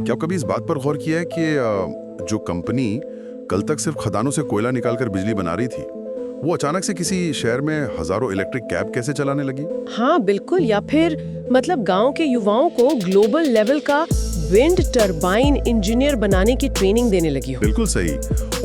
क्या कभी इस बात पर गौर किया है कि जो कंपनी कल तक सिर्फ खदानों से कोयला निकालकर बिजली बना रही थी, वो अचानक से किसी शहर में हजारों इलेक्ट्रिक कैब कैसे चलाने लगी? हाँ बिल्कुल, या फिर मतलब गांव के युवाओं को ग्लोबल लेवल का विंड टरबाइन इंजीनियर बनाने की ट्रेनिंग देने लगी हो। बिल्कुल सही।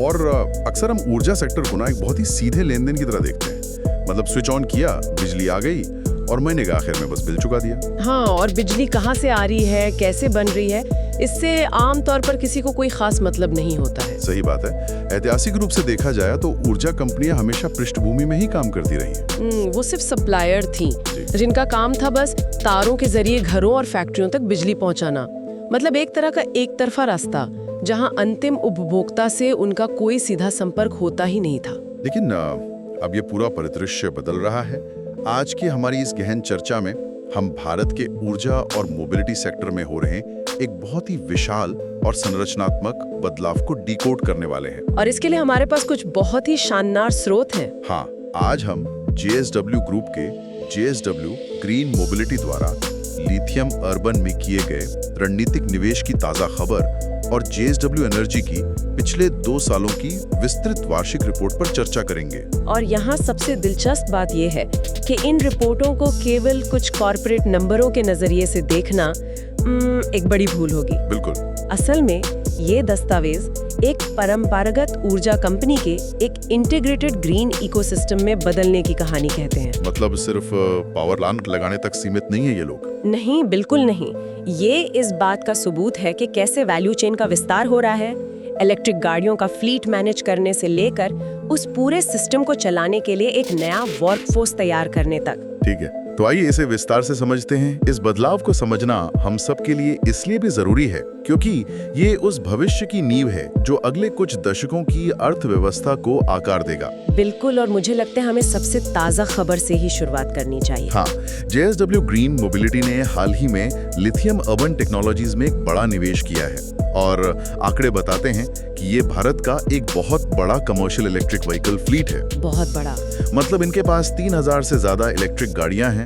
और अक्सर हम ऊर्जा सेक्टर को ना एक बहुत ही सीधे लेन देन की तरह देखते हैं। मतलब स्विच ऑन किया, बिजली आ गई और महीने के आखिर में बस बिल चुका दिया। हाँ, और बिजली कहाँ से आ रही है, कैसे बन रही है, इससे आम तौर पर किसी को कोई खास मतलब नहीं होता है। सही बात है। ऐतिहासिक रूप से देखा जाए तो ऊर्जा कंपनियां हमेशा पृष्ठभूमि में ही काम करती रही हैं। वो सिर्फ सप्लायर थी जिनका काम था बस तारों के जरिए घरों और फैक्ट्रियों तक बिजली पहुंचाना। मतलब एक तरह का एक तरफा रास्ता जहां अंतिम उपभोक्ता से उनका कोई सीधा संपर्क होता ही नहीं था। लेकिन अब ये पूरा परिदृश्य बदल रहा है। आज की हमारी इस गहन चर्चा में हम भारत के ऊर्जा और मोबिलिटी सेक्टर में हो रहे एक बहुत ही विशाल और संरचनात्मक बदलाव को डिकोड करने वाले हैं। और इसके लिए हमारे पास कुछ बहुत ही शानदार स्रोत हैं। हाँ, आज हम JSW ग्रुप के JSW ग्रीन मोबिलिटी द्वारा लिथियम अर्बन में किए गए रणनीतिक निवेश की ताजा खबर और JSW एनर्जी की पिछले 2 सालों की विस्तृत वार्षिक रिपोर्ट पर चर्चा करेंगे। और यहाँ सबसे दिलचस्प बात यह है कि इन रिपोर्टों को केवल कुछ कॉर्पोरेट नंबरों के नजरिए से देखना एक बड़ी भूल होगी। बिल्कुल। असल में ये दस्तावेज एक परंपरागत ऊर्जा कंपनी के एक इंटीग्रेटेड ग्रीन इकोसिस्टम में बदलने की कहानी कहते हैं। मतलब सिर्फ पावर प्लांट लगाने तक सीमित नहीं है ये लोग? नहीं, बिल्कुल नहीं। ये इस बात का सबूत है कि कैसे वैल्यू चेन का विस्तार हो रहा है, इलेक्ट्रिक गाड़ियों का फ्लीट मैनेज करने से लेकर उस पूरे सिस्टम को चलाने के लिए एक नया वर्कफोर्स तैयार करने तक। ठीक है, तो आइए इसे विस्तार से समझते हैं। इस बदलाव को समझना हम सब के लिए इसलिए भी जरूरी है क्योंकि ये उस भविष्य की नींव है जो अगले कुछ दशकों की अर्थव्यवस्था को आकार देगा। बिल्कुल, और मुझे लगता है हमें सबसे ताजा खबर से ही शुरुआत करनी चाहिए। हाँ, JSW ग्रीन मोबिलिटी ने हाल ही में लिथियम अर्बन टेक्नोलॉजीज में एक बड़ा निवेश किया है और आंकड़े बताते हैं कि ये भारत का एक बहुत बड़ा कमर्शियल इलेक्ट्रिक व्हीकल फ्लीट है। बहुत बड़ा। मतलब इनके पास 3000 से ज्यादा इलेक्ट्रिक गाड़ियां हैं,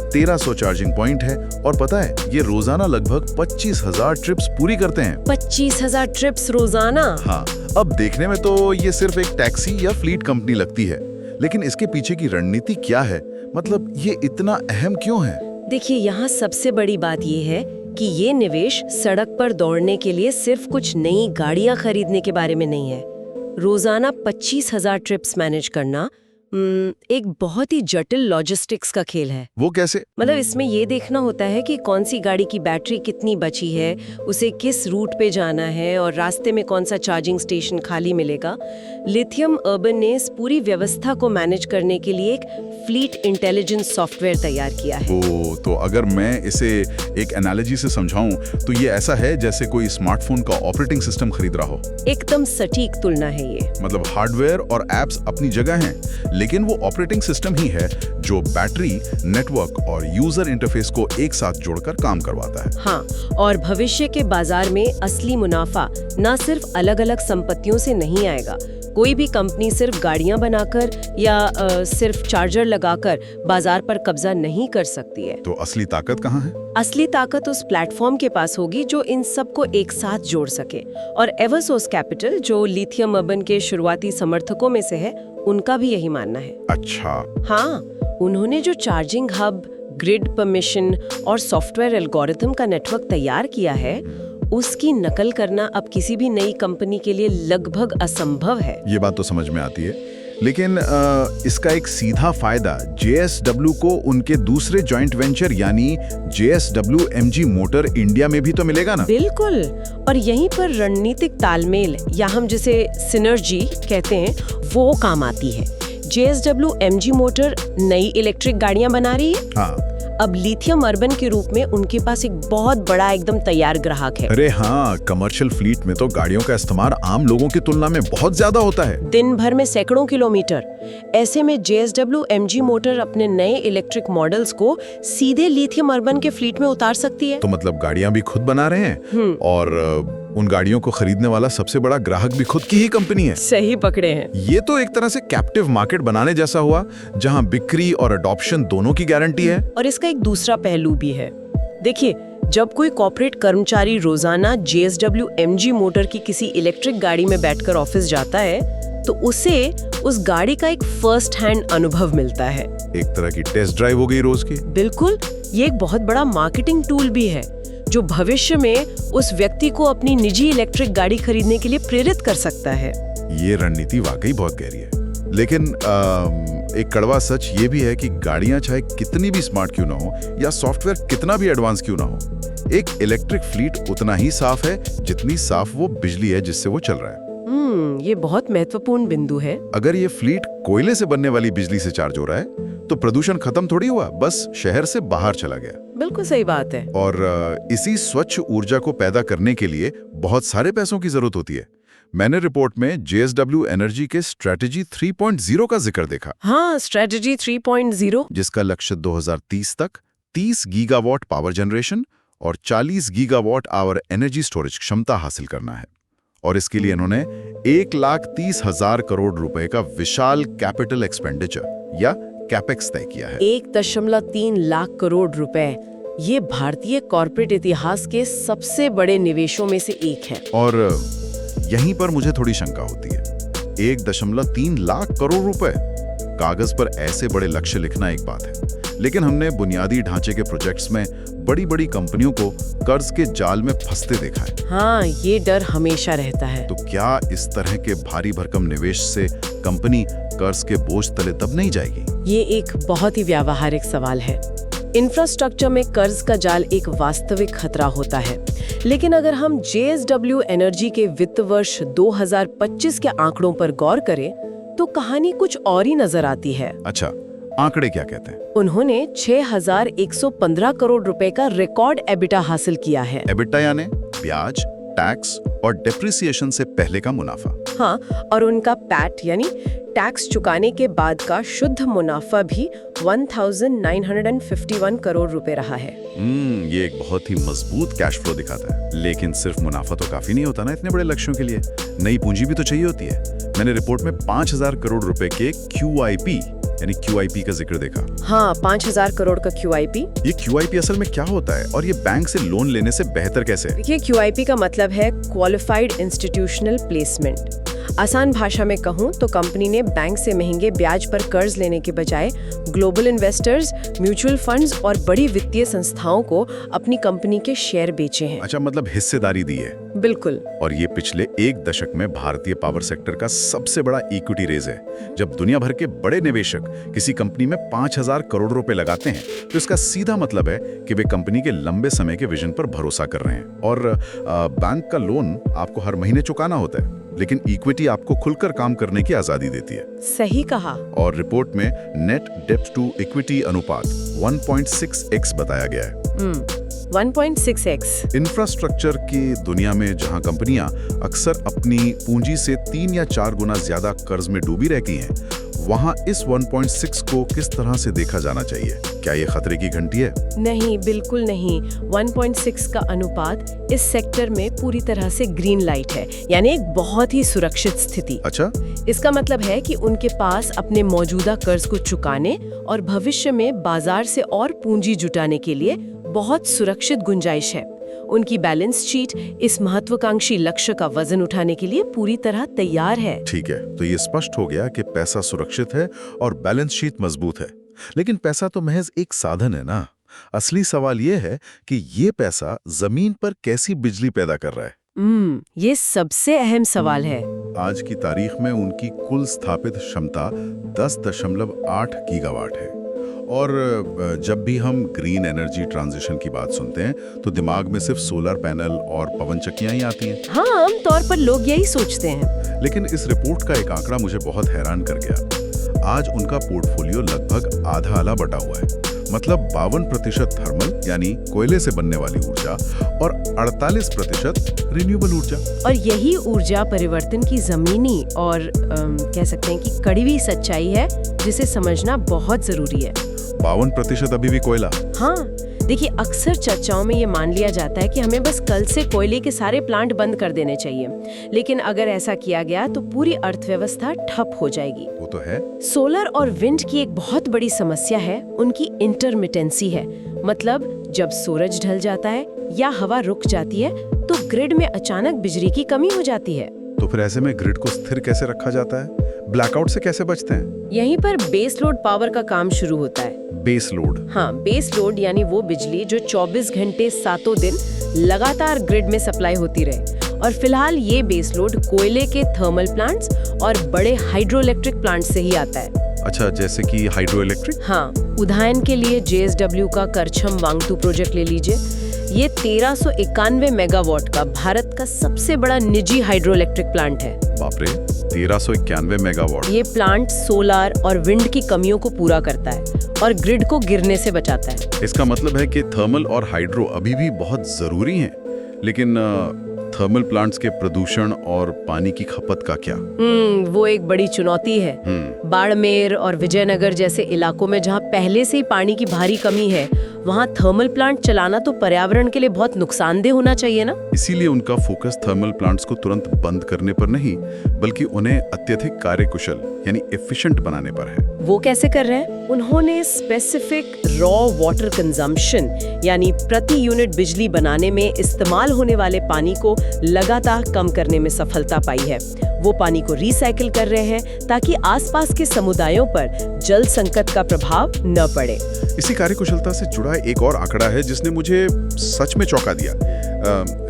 1300 चार्जिंग पॉइंट है और पता है ये रोजाना लगभग 25,000 ट्रिप्स पूरी करते हैं। 25,000 ट्रिप्स रोजाना? हाँ, अब देखने में तो ये सिर्फ एक टैक्सी या फ्लीट कंपनी लगती है, लेकिन इसके पीछे की रणनीति क्या है? मतलब ये इतना अहम क्यों है? देखिए, यहाँ सबसे बड़ी बात ये है कि ये निवेश सड़क पर दौड़ने के लिए सिर्फ कुछ नई गाड़ियां खरीदने के बारे में नहीं है। रोजाना 25,000 ट्रिप्स मैनेज करना एक बहुत ही जटिल लॉजिस्टिक्स का खेल है। वो कैसे? मतलब इसमें ये देखना होता है कि कौन सी गाड़ी की बैटरी कितनी बची है, उसे किस रूट पे जाना है और रास्ते में कौन सा चार्जिंग स्टेशन खाली मिलेगा। लिथियम अर्बन ने इस पूरी व्यवस्था को मैनेज करने के लिए एक फ्लीट इंटेलिजेंस सॉफ्टवेयर तैयार किया है। तो अगर मैं इसे एक एनालॉजी से समझाऊं तो ये ऐसा है जैसे कोई स्मार्टफोन का ऑपरेटिंग सिस्टम खरीद रहा हो। एकदम सटीक तुलना है ये। मतलब हार्डवेयर और एप्स अपनी जगह हैं, लेकिन वो ऑपरेटिंग सिस्टम ही है जो बैटरी, नेटवर्क और यूजर इंटरफेस को एक साथ जोड़कर काम करवाता है। हाँ, और भविष्य के बाजार में असली मुनाफा न सिर्फ अलग-अलग संपत्तियों से नहीं आएगा। कोई भी कंपनी सिर्फ गाड़ियां बनाकर या सिर्फ चार्जर लगाकर बाजार पर कब्जा नहीं कर सकती है। तो असली ताकत कहाँ है? असली ताकत उस प्लेटफॉर्म के पास होगी जो इन सबको एक साथ जोड़ सके। और एवरसोर्स कैपिटल, जो लिथियम अर्बन के शुरुआती समर्थकों में से है, उनका भी यही मानना है। अच्छा। हाँ, उन्होंने जो चार्जिंग हब, ग्रिड परमिशन और सॉफ्टवेयर एल्गोरिथम का नेटवर्क तैयार किया है, उसकी नकल करना अब किसी भी नई कंपनी के लिए लगभग असंभव है। ये बात तो समझ में आती है, लेकिन इसका एक सीधा फायदा JSW को उनके दूसरे जॉइंट वेंचर यानी JSW MG मोटर इंडिया में भी तो मिलेगा ना? बिल्कुल, और यहीं पर रणनीतिक तालमेल या हम जिसे सिनर्जी कहते हैं वो काम आती है। JSW MG मोटर नई इलेक्ट्रिक गाड़ियां बना रही है। हाँ। अब लिथियम अर्बन के रूप में उनके पास एक बहुत बड़ा एकदम तैयार ग्राहक है। अरे हाँ, कमर्शियल फ्लीट में तो गाड़ियों का इस्तेमाल आम लोगों की तुलना में बहुत ज्यादा होता है, दिन भर में सैकड़ों किलोमीटर। ऐसे में JSW MG मोटर अपने नए इलेक्ट्रिक मॉडल्स को सीधे लिथियम अर्बन के फ्लीट में उतार सकती है। तो मतलब गाड़ियां भी खुद बना रहे हैं और उन गाड़ियों को खरीदने वाला सबसे बड़ा ग्राहक भी खुद की ही कंपनी है। सही पकड़े हैं। ये तो एक तरह से कैप्टिव मार्केट बनाने जैसा हुआ, जहां बिक्री और अडॉप्शन दोनों की गारंटी है। और इसका एक दूसरा पहलू भी है। देखिए, जब कोई कॉर्पोरेट कर्मचारी रोजाना JSW MG मोटर की किसी इलेक्ट्रिक गाड़ी में बैठकर ऑफिस जाता है तो उसे उस गाड़ी का एक फर्स्ट हैंड अनुभव मिलता है। एक तरह की टेस्ट ड्राइव हो गई रोज की। बिल्कुल, ये एक बहुत बड़ा मार्केटिंग टूल भी है जो भविष्य में उस व्यक्ति को अपनी निजी इलेक्ट्रिक गाड़ी खरीदने के लिए प्रेरित कर सकता है। ये रणनीति वाकई बहुत गहरी है। लेकिन एक कड़वा सच ये भी है कि गाड़ियां चाहे कितनी भी स्मार्ट क्यों ना हो या सॉफ्टवेयर कितना भी एडवांस क्यों ना हो, एक इलेक्ट्रिक फ्लीट उतना ही साफ है जितनी साफ वो बिजली है जिससे वो चल रहा है। ये बहुत महत्वपूर्ण बिंदु है। अगर ये फ्लीट कोयले से बनने वाली बिजली से चार्ज हो रहा है तो प्रदूषण खत्म थोड़ी हुआ, बस शहर से बाहर चला गया। बिल्कुल सही बात है। और इसी स्वच्छ ऊर्जा को पैदा करने के लिए बहुत सारे पैसों की जरूरत होती है। मैंने रिपोर्ट में JSW एनर्जी के स्ट्रेटेजी 3.0 का जिक्र देखा। हाँ, स्ट्रेटेजी 3.0 जिसका लक्ष्य 2030 तक 30 गीगावाट पावर जनरेशन और 40 गीगावाट आवर एनर्जी स्टोरेज क्षमता हासिल करना है। और इसके लिए इन्होंने 1,30,000 करोड़ रुपए का विशाल कैपिटल एक्सपेंडिचर या कैपेक्स तय किया है। 1.3 लाख करोड़ रुपए, ये भारतीय कॉर्पोरेट इतिहास के सबसे बड़े निवेशों में से एक है। और यहीं पर मुझे थोड़ी शंका होती है। 1.3 लाख करोड़ रुपए, कागज पर ऐसे बड़े लक्ष्य लिखना एक बात है, लेकिन हमने बुनियादी ढांचे के प्रोजेक्ट्स में बड़ी बड़ी कंपनियों को कर्ज के जाल में फंसते देखा है। हाँ, ये डर हमेशा रहता है। तो क्या इस तरह के भारी भरकम निवेश से कंपनी कर्ज के बोझ तले दब नहीं जाएगी? ये एक बहुत ही व्यावहारिक सवाल है। इंफ्रास्ट्रक्चर में कर्ज का जाल एक वास्तविक खतरा होता है, लेकिन अगर हम JSW एनर्जी के वित्त वर्ष 2025 के आंकड़ों पर गौर करें तो कहानी कुछ और ही नजर आती है। अच्छा, आंकड़े क्या कहते हैं? उन्होंने 6,115 करोड़ रुपए का रिकॉर्ड एबिटा हासिल किया है। एबिटा यानी ब्याज, टैक्स और डेप्रिसिएशन से पहले का मुनाफा। हाँ, और उनका पैट यानी टैक्स चुकाने के बाद का शुद्ध मुनाफा भी 1,951 करोड़ रुपए रहा है। ये एक बहुत ही मजबूत कैश फ्लो दिखाता है। लेकिन सिर्फ मुनाफा तो काफी नहीं होता ना इतने बड़े लक्ष्यों के लिए, नई पूंजी भी तो चाहिए होती है। मैंने रिपोर्ट में 5,000 करोड़ रुपए के QIP यानी QIP का जिक्र देखा। हाँ, 5,000 करोड़ का QIP। ये QIP असल में क्या होता है और ये बैंक से लोन लेने से बेहतर कैसे है? देखिए, QIP का मतलब है क्वालिफाइड इंस्टीट्यूशनल प्लेसमेंट। आसान भाषा में कहूँ तो कंपनी ने बैंक से महंगे ब्याज पर कर्ज लेने के बजाय ग्लोबल इन्वेस्टर्स, म्यूचुअल फंड्स और बड़ी वित्तीय संस्थाओं को अपनी कंपनी के शेयर बेचे हैं। अच्छा, मतलब हिस्सेदारी दी है। बिल्कुल। और ये पिछले एक दशक में भारतीय पावर सेक्टर का सबसे बड़ा इक्विटी रेज है। जब दुनिया भर के बड़े निवेशक किसी कंपनी में 5,000 करोड़ रुपए लगाते हैं तो इसका सीधा मतलब है कि वे कंपनी के लंबे समय के विजन पर भरोसा कर रहे हैं। और बैंक का लोन आपको हर महीने चुकाना होता है, लेकिन इक्विटी आपको खुलकर काम करने की आजादी देती है। सही कहा। और रिपोर्ट में नेट डेब्ट टू इक्विटी अनुपात 1.6x बताया गया है। 1.6x। इंफ्रास्ट्रक्चर की दुनिया में जहां कंपनियां अक्सर अपनी पूंजी से 3 या 4 गुना ज्यादा कर्ज में डूबी रहती हैं, वहां इस 1.6 को किस तरह से देखा जाना चाहिए? क्या ये खतरे की घंटी है? नहीं, बिल्कुल नहीं। 1.6 का अनुपात इस सेक्टर में पूरी तरह से ग्रीन लाइट है, यानी एक बहुत ही सुरक्षित स्थिति। अच्छा, इसका मतलब है कि उनके पास अपने मौजूदा कर्ज को चुकाने और भविष्य में बाजार से और पूंजी जुटाने के लिए बहुत सुरक्षित गुंजाइश है। उनकी बैलेंस शीट इस महत्वाकांक्षी लक्ष्य का वजन उठाने के लिए पूरी तरह तैयार है। ठीक है, तो ये स्पष्ट हो गया कि पैसा सुरक्षित है और बैलेंस शीट मजबूत है। लेकिन पैसा तो महज एक साधन है ना। असली सवाल ये है कि ये पैसा जमीन पर कैसी बिजली पैदा कर रहा है। ये सबसे अहम सवाल है। आज की तारीख में उनकी कुल स्थापित क्षमता 10.8 गीगावाट है। और जब भी हम ग्रीन एनर्जी ट्रांजिशन की बात सुनते हैं तो दिमाग में सिर्फ सोलर पैनल और पवन चक्कियां ही आती हैं। हाँ, आम तौर पर लोग यही सोचते हैं। लेकिन इस रिपोर्ट का एक आंकड़ा मुझे बहुत हैरान कर गया। आज उनका पोर्टफोलियो लगभग आधा बटा हुआ है। मतलब 52% थर्मल यानी कोयले से बनने वाली ऊर्जा और 48% रिन्यूएबल ऊर्जा। और यही ऊर्जा परिवर्तन की जमीनी और कह सकते हैं कि कड़वी सच्चाई है, जिसे समझना बहुत जरूरी है। 52% अभी भी कोयला। हाँ, देखिए, अक्सर चर्चाओं में ये मान लिया जाता है कि हमें बस कल से कोयले के सारे प्लांट बंद कर देने चाहिए, लेकिन अगर ऐसा किया गया तो पूरी अर्थव्यवस्था ठप हो जाएगी। वो तो है। सोलर और विंड की एक बहुत बड़ी समस्या है उनकी इंटरमिटेंसी है। मतलब जब सूरज ढल जाता है या हवा रुक जाती है तो ग्रिड में अचानक बिजली की कमी हो जाती है। तो फिर ऐसे में ग्रिड को स्थिर कैसे रखा जाता है? ब्लैकआउट से कैसे बचते हैं? यहीं पर बेस लोड पावर का काम शुरू होता है। Base load? हाँ, बेस लोड यानी वो बिजली जो 24 घंटे सातों दिन लगातार ग्रिड में सप्लाई होती रहे। और फिलहाल ये बेस लोड कोयले के थर्मल प्लांट्स और बड़े हाइड्रो इलेक्ट्रिक प्लांट से ही आता है। अच्छा, जैसे कि हाइड्रो इलेक्ट्रिक? हाँ, उदाहरण के लिए JSW का करछम वांगतू प्रोजेक्ट ले लीजिए। ये 1391 मेगावाट का भारत का सबसे बड़ा निजी हाइड्रो इलेक्ट्रिक प्लांट है। बाप रे, 1391 मेगावाट। ये प्लांट सोलार और विंड की कमियों को पूरा करता है और ग्रिड को गिरने से बचाता है। इसका मतलब है कि थर्मल और हाइड्रो अभी भी बहुत जरूरी हैं, लेकिन थर्मल प्लांट्स के प्रदूषण और पानी की खपत का क्या? वो एक बड़ी चुनौती है। बाड़मेर और विजयनगर जैसे इलाकों में जहाँ पहले से ही पानी की भारी कमी है, वहाँ थर्मल प्लांट चलाना तो पर्यावरण के लिए बहुत नुकसानदेह होना चाहिए ना। इसीलिए उनका फोकस थर्मल प्लांट्स को तुरंत बंद करने पर नहीं, बल्कि उन्हें अत्यधिक कार्यकुशल यानी एफिशिएंट बनाने पर है। वो कैसे कर रहे हैं? उन्होंने स्पेसिफिक रॉ वाटर कंजम्पशन यानी प्रति यूनिट बिजली बनाने में इस्तेमाल होने वाले पानी को लगातार कम करने में सफलता पाई है। वो पानी को रिसाइकिल कर रहे हैं ताकि आसपास के समुदायों पर जल संकट का प्रभाव न पड़े। इसी कार्यकुशलता से जुड़ा एक और आंकड़ा है जिसने मुझे सच में चौंका दिया।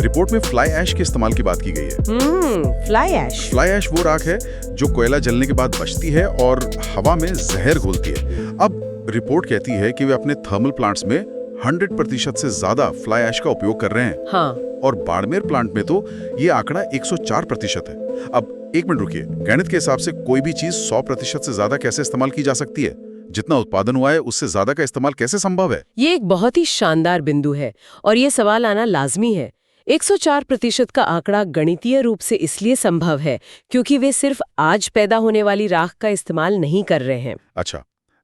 रिपोर्ट में फ्लाई ऐश के इस्तेमाल की बात की गई है। Fly ash? फ्लाई ऐश वो राख है जो कोयला जलने के बाद बचती है और हवा में जहर घोलती है। अब रिपोर्ट कहती है कि वे अपने थर्मल प्लांट्स में 100% से ज्यादा फ्लाई ऐश का उपयोग कर रहे हैं। हाँ। और बाड़मेर प्लांट में तो ये आंकड़ा 104% है। अब एक मिनट रुकिए, गणित के हिसाब से कोई भी चीज 100% से ज्यादा कैसे इस्तेमाल की जा सकती है? जितना उत्पादन हुआ है उससे ज्यादा का इस्तेमाल कैसे संभव है? ये एक बहुत ही शानदार बिंदु है और ये सवाल आना लाजमी है। 104% का आंकड़ा गणितीय रूप से इसलिए संभव है क्योंकि वे सिर्फ आज पैदा होने वाली राख का इस्तेमाल नहीं कर रहे हैं। अच्छा,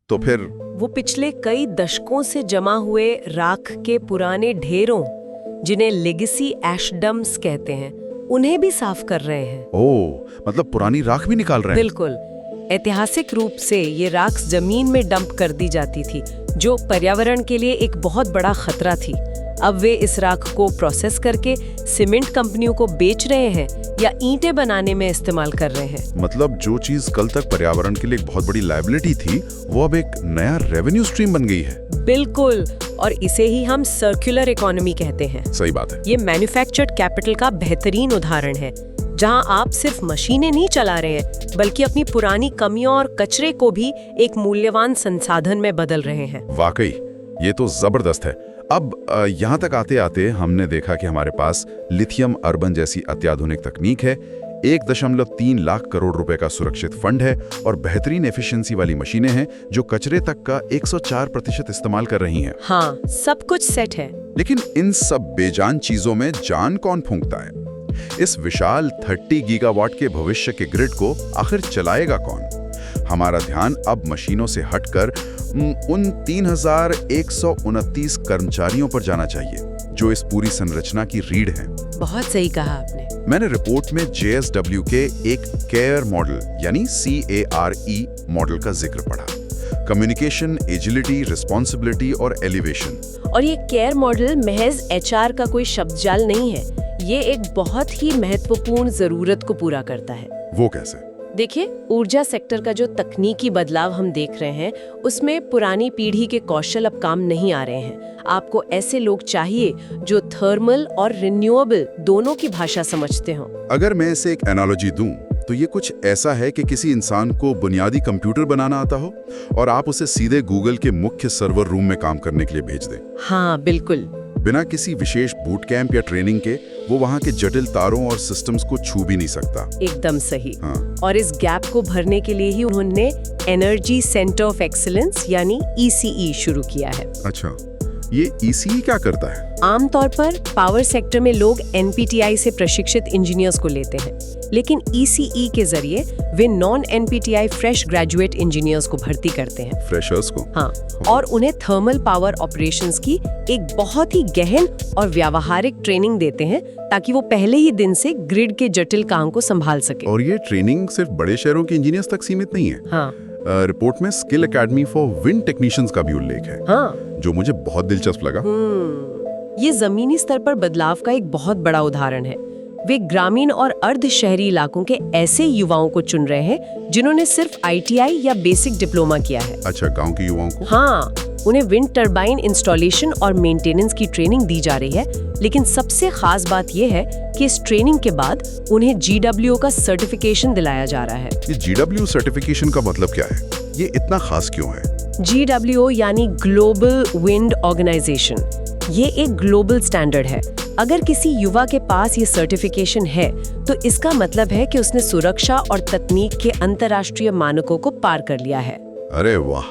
तो फिर वो पिछले कई दशकों से जमा हुए राख के पुराने ढेरों, जिन्हें लेगेसी ऐश डम्प्स कहते हैं, उन्हें भी साफ कर रहे हैं। ओह, मतलब पुरानी राख भी निकाल रहे हैं? बिल्कुल। ऐतिहासिक रूप से ये राख जमीन में डंप कर दी जाती थी, जो पर्यावरण के लिए एक बहुत बड़ा खतरा थी। अब वे इस राख को प्रोसेस करके सीमेंट कंपनियों को बेच रहे हैं या ईंटें बनाने में इस्तेमाल कर रहे हैं। मतलब जो चीज कल तक पर्यावरण के लिए एक बहुत बड़ी लायबिलिटी थी, वो अब एक नया रेवेन्यू स्ट्रीम बन गई है। बिल्कुल, और इसे ही हम सर्कुलर इकोनॉमी कहते हैं। सही बात है। ये मैन्युफैक्चर्ड कैपिटल का बेहतरीन उदाहरण है, जहां आप सिर्फ मशीनें नहीं चला रहे हैं, बल्कि अपनी पुरानी कमियों और कचरे को भी एक मूल्यवान संसाधन में बदल रहे हैं। वाकई ये तो जबरदस्त है। अब यहाँ तक आते आते हमने देखा कि हमारे पास लिथियम अर्बन जैसी अत्याधुनिक तकनीक है, 1.3 लाख करोड़ रुपए का सुरक्षित फंड है और बेहतरीन एफिशिएंसी वाली मशीनें हैं जो कचरे तक का 104% इस्तेमाल कर रही हैं। हाँ, सब कुछ सेट है। लेकिन इन सब बेजान चीजों में जान कौन फूंकता है? इस विशाल 30 गीगावाट के भविष्य के ग्रिड को आखिर चलाएगा कौन? हमारा ध्यान अब मशीनों से हटकर उन 3129 कर्मचारियों पर जाना चाहिए जो इस पूरी संरचना की रीढ़ हैं। बहुत सही कहा आपने। मैंने रिपोर्ट में JSW के एक केयर मॉडल यानी CARE मॉडल का जिक्र पढ़ा। कम्युनिकेशन, एजिलिटी, रिस्पॉन्सिबिलिटी और एलिवेशन। और ये केयर मॉडल महज HR का कोई शब्दजाल नहीं है, ये एक बहुत ही महत्वपूर्ण जरूरत को पूरा करता है। वो कैसे? देखिए, ऊर्जा सेक्टर का जो तकनीकी बदलाव हम देख रहे हैं, उसमें पुरानी पीढ़ी के कौशल अब काम नहीं आ रहे हैं। आपको ऐसे लोग चाहिए जो थर्मल और रिन्यूएबल दोनों की भाषा समझते हों। अगर मैं इसे एक एनालॉजी दूं, तो ये कुछ ऐसा है कि किसी इंसान को बुनियादी कंप्यूटर बनाना आता हो और आप उसे सीधे गूगल के मुख्य सर्वर रूम में काम करने के लिए भेज दें। हाँ, बिल्कुल। बिना किसी विशेष बूट कैंप या ट्रेनिंग के वो वहाँ के जटिल तारों और सिस्टम्स को छू भी नहीं सकता। एकदम सही। हाँ। और इस गैप को भरने के लिए ही उन्होंने एनर्जी सेंटर ऑफ एक्सीलेंस यानी ECE शुरू किया है। अच्छा, ये ECE क्या करता है? आमतौर पर पावर सेक्टर में लोग NPTI से प्रशिक्षित इंजीनियर्स को लेते हैं, लेकिन ECE के जरिए वे non NPTI fresh graduate engineers को भर्ती करते हैं। फ्रेशर्स को? हाँ, और उन्हें थर्मल पावर ऑपरेशंस की एक बहुत ही गहन और व्यावहारिक ट्रेनिंग देते हैं ताकि वो पहले ही दिन से ग्रिड के जटिल काम को संभाल सके। और ये ट्रेनिंग सिर्फ बड़े शहरों के इंजीनियर्स तक सीमित नहीं है। हाँ। रिपोर्ट में skill academy for wind technicians का भी उल्लेख है। हाँ। जो मुझे बहुत दिलचस्प लगा। ये जमीनी स्तर पर बदलाव का एक बहुत बड़ा उदाहरण है। वे ग्रामीण और अर्ध शहरी इलाकों के ऐसे युवाओं को चुन रहे हैं जिन्होंने सिर्फ ITI या बेसिक डिप्लोमा किया है। अच्छा, गांव के युवाओं को? हाँ, उन्हें विंड टरबाइन इंस्टॉलेशन और मेंटेनेंस की ट्रेनिंग दी जा रही है, लेकिन सबसे खास बात यह है कि इस ट्रेनिंग के बाद उन्हें GWO का सर्टिफिकेशन दिलाया जा रहा है। ये GWO सर्टिफिकेशन का मतलब क्या है? ये इतना खास क्यों है? GWO यानी ग्लोबल विंड ऑर्गेनाइजेशन, ये एक ग्लोबल स्टैंडर्ड है। अगर किसी युवा के पास ये सर्टिफिकेशन है तो इसका मतलब है कि उसने सुरक्षा और तकनीक के अंतर्राष्ट्रीय मानकों को पार कर लिया है। अरे वाह!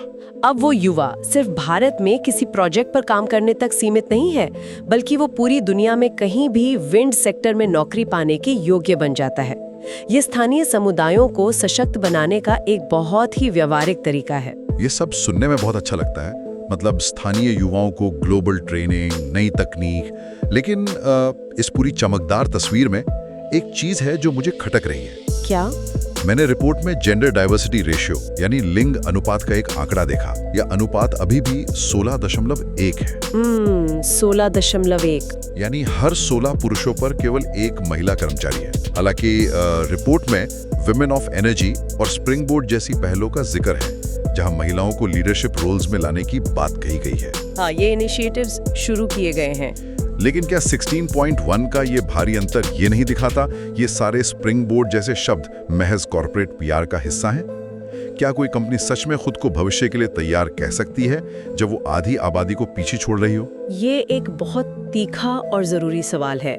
अब वो युवा सिर्फ भारत में किसी प्रोजेक्ट पर काम करने तक सीमित नहीं है, बल्कि वो पूरी दुनिया में कहीं भी विंड सेक्टर में नौकरी पाने के योग्य बन जाता है। ये स्थानीय समुदायों को सशक्त बनाने का एक बहुत ही व्यवहारिक तरीका है। ये सब सुनने में बहुत अच्छा लगता है, मतलब स्थानीय युवाओं को ग्लोबल ट्रेनिंग, नई तकनीक, लेकिन इस पूरी चमकदार तस्वीर में एक चीज है जो मुझे खटक रही है। क्या? मैंने रिपोर्ट में जेंडर डाइवर्सिटी रेशियो यानी लिंग अनुपात का एक आंकड़ा देखा। यह अनुपात अभी भी 16.1 है। 16.1 यानी हर 16 पुरुषों पर केवल एक महिला कर्मचारी है। हालांकि रिपोर्ट में विमेन ऑफ एनर्जी और स्प्रिंग बोर्ड जैसी पहलों का जिक्र है, जहां महिलाओं को लीडरशिप रोल्स में लाने की बात कही गई है। हाँ, ये इनिशिएटिव्स शुरू किए गए हैं। लेकिन क्या 16.1 का ये भारी अंतर ये नहीं दिखाता ये सारे स्प्रिंग बोर्ड जैसे शब्द महज कॉर्पोरेट PR का हिस्सा हैं? क्या कोई कंपनी सच में खुद को भविष्य के लिए तैयार कह सकती है जब वो आधी आबादी को पीछे छोड़ रही हो? ये एक बहुत तीखा और जरूरी सवाल है।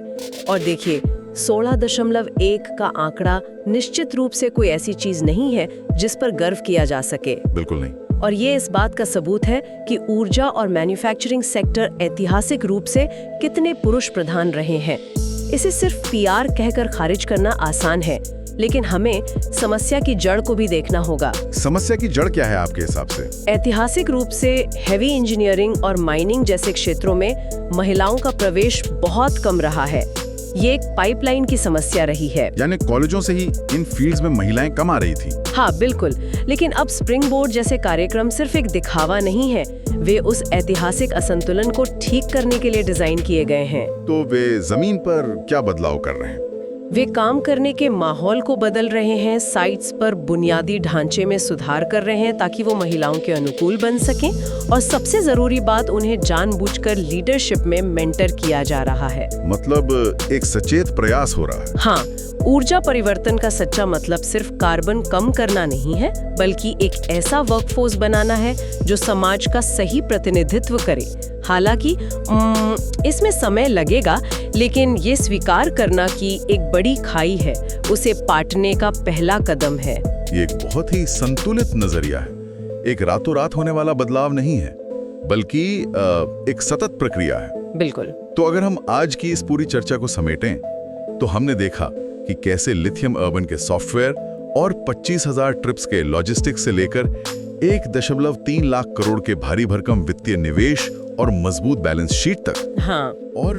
और देखिए, 16.1 का आंकड़ा निश्चित रूप से कोई ऐसी चीज नहीं है जिस पर गर्व किया जा सके। बिल्कुल नहीं। और ये इस बात का सबूत है कि ऊर्जा और मैन्युफैक्चरिंग सेक्टर ऐतिहासिक रूप से कितने पुरुष प्रधान रहे हैं। इसे सिर्फ PR कहकर खारिज करना आसान है, लेकिन हमें समस्या की जड़ को भी देखना होगा। समस्या की जड़ क्या है आपके हिसाब से? ऐतिहासिक रूप से हैवी इंजीनियरिंग और माइनिंग जैसे क्षेत्रों में महिलाओं का प्रवेश बहुत कम रहा है। ये एक पाइपलाइन की समस्या रही है। यानी कॉलेजों से ही इन फील्ड्स में महिलाएं कम आ रही थी। हाँ, बिल्कुल। लेकिन अब स्प्रिंग बोर्ड जैसे कार्यक्रम सिर्फ एक दिखावा नहीं है, वे उस ऐतिहासिक असंतुलन को ठीक करने के लिए डिजाइन किए गए हैं। तो वे जमीन पर क्या बदलाव कर रहे हैं? वे काम करने के माहौल को बदल रहे हैं, साइट्स पर बुनियादी ढांचे में सुधार कर रहे हैं ताकि वो महिलाओं के अनुकूल बन सकें, और सबसे जरूरी बात, उन्हें जानबूझकर लीडरशिप में मेंटर किया जा रहा है। मतलब एक सचेत प्रयास हो रहा है। हाँ, ऊर्जा परिवर्तन का सच्चा मतलब सिर्फ कार्बन कम करना नहीं है, बल्कि एक ऐसा वर्कफोर्स बनाना है जो समाज का सही प्रतिनिधित्व करे। हालांकि इसमें समय लगेगा, लेकिन ये स्वीकार करना कि एक बड़ी खाई है, उसे पाटने का पहला कदम है। ये एक बहुत ही संतुलित नजरिया है। एक रातों रात होने वाला बदलाव नहीं है, बल्कि एक सतत प्रक्रिया है। बिल्कुल। तो अगर हम आज की इस पूरी चर्चा को समेटें, तो हमने देखा कि कैसे लिथियम अर्बन के सॉफ्टवेयर और 25,000 ट्रिप्स के लॉजिस्टिक्स से लेकर 1.3 लाख करोड़ के भारी भरकम वित्तीय निवेश और मजबूत बैलेंस शीट तक, हाँ, और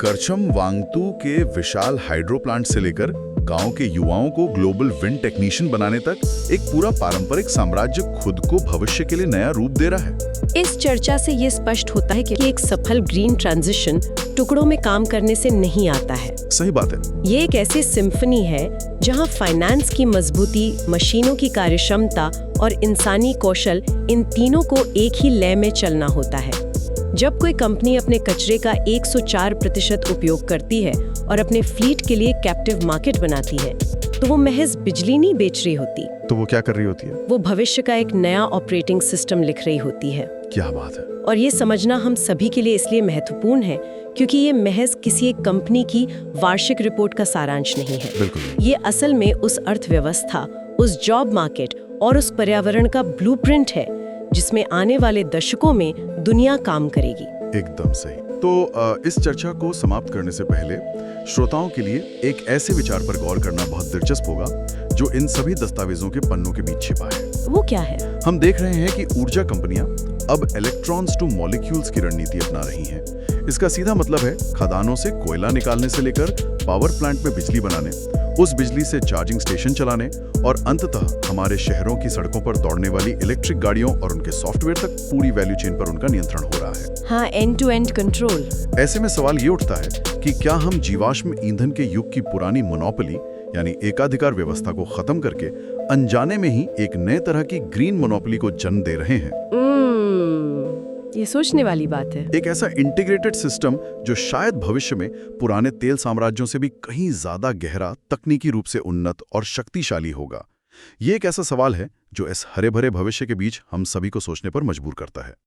करचम वांगतू के विशाल हाइड्रो प्लांट से लेकर गांव के युवाओं को ग्लोबल विंड टेक्नीशियन बनाने तक, एक पूरा पारंपरिक साम्राज्य खुद को भविष्य के लिए नया रूप दे रहा है। इस चर्चा से ये स्पष्ट होता है कि एक सफल ग्रीन ट्रांजिशन टुकड़ों में काम करने से नहीं आता है। सही बात है। ये एक ऐसी सिम्फनी है जहां फाइनेंस की मजबूती, मशीनों की कार्यक्षमता और इंसानी कौशल, इन तीनों को एक ही लय में चलना होता है। जब कोई कंपनी अपने कचरे का 104% उपयोग करती है और अपने फ्लीट के लिए कैप्टिव मार्केट बनाती है, तो वो महज बिजली नहीं बेच रही होती। तो वो क्या कर रही होती है? वो भविष्य का एक नया ऑपरेटिंग सिस्टम लिख रही होती है। क्या बात है। और ये समझना हम सभी के लिए इसलिए महत्वपूर्ण है क्योंकि ये महज किसी एक कंपनी की वार्षिक रिपोर्ट का सारांश नहीं है। बिल्कुल। ये असल में उस अर्थव्यवस्था, उस जॉब मार्केट और उस पर्यावरण का ब्लूप्रिंट है जिसमें आने वाले दशकों में दुनिया काम करेगी। एकदम सही। तो इस चर्चा को समाप्त करने से पहले श्रोताओं के लिए एक ऐसे विचार पर गौर करना बहुत दिलचस्प होगा जो इन सभी दस्तावेजों के पन्नों के बीच छिपा है। वो क्या है? हम देख रहे हैं कि ऊर्जा कंपनियां अब इलेक्ट्रॉन्स टू मॉलिक्यूल्स की रणनीति अपना रही हैं। इसका सीधा मतलब है खदानों से कोयला निकालने से लेकर पावर प्लांट में बिजली बनाने, उस बिजली से चार्जिंग स्टेशन चलाने और अंततः हमारे शहरों की सड़कों पर दौड़ने वाली इलेक्ट्रिक गाड़ियों और उनके सॉफ्टवेयर तक पूरी वैल्यू चेन पर उनका नियंत्रण हो रहा है। हाँ, एंड टू एंड कंट्रोल। ऐसे में सवाल ये उठता है कि क्या हम जीवाश्म ईंधन के युग की पुरानी मोनोपोली यानी एकाधिकार व्यवस्था को खत्म करके अनजाने में ही एक नए तरह की ग्रीन मोनोपोली को जन्म दे रहे हैं? ये सोचने वाली बात है। एक ऐसा इंटीग्रेटेड सिस्टम जो शायद भविष्य में पुराने तेल साम्राज्यों से भी कहीं ज्यादा गहरा, तकनीकी रूप से उन्नत और शक्तिशाली होगा। ये एक ऐसा सवाल है जो इस हरे भरे भविष्य के बीच हम सभी को सोचने पर मजबूर करता है।